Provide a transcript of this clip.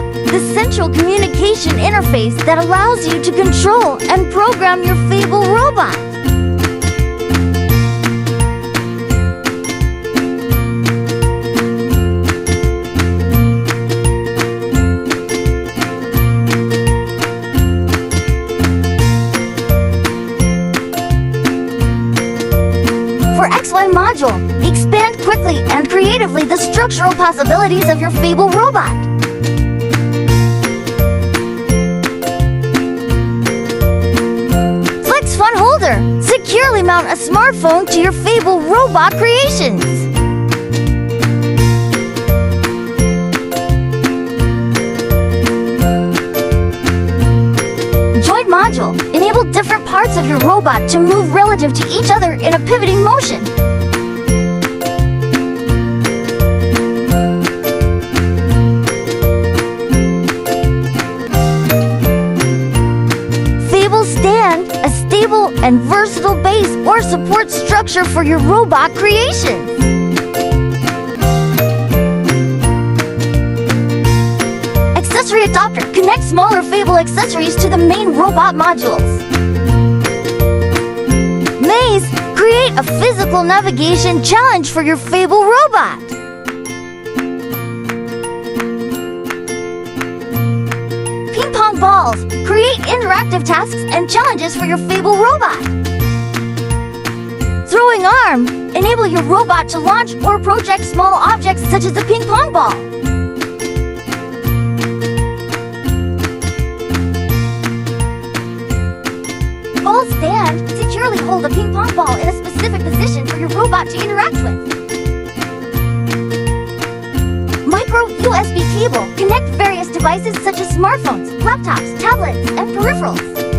develop the central communication interface that allows you to control and program your Fable robot. For XY module, expand quickly and creatively the structural possibilities of your Fable robot. Flex Fun Holder. Securely mount a smartphone to your Fable robot creations. Joint module. Enable different parts of your robot to move relative to each other in a pivoting motion. Fable Stand. A stable and versatile base or support structure for your robot creations. Accessory adapter. Connect smaller Fable accessories to the main robot modules. Maze. Create a physical navigation challenge for your Fable robot. Ping pong balls. Create interactive tasks and challenges for your Fable robot. Throwing arm. Enable your robot to launch or project small objects such as a ping pong ball. Ball stand. Securely hold a ping pong ball in a specific position for your robot to interact with. Micro USB cable. Connect various devices such as smartphones, laptops, tablets, and peripherals.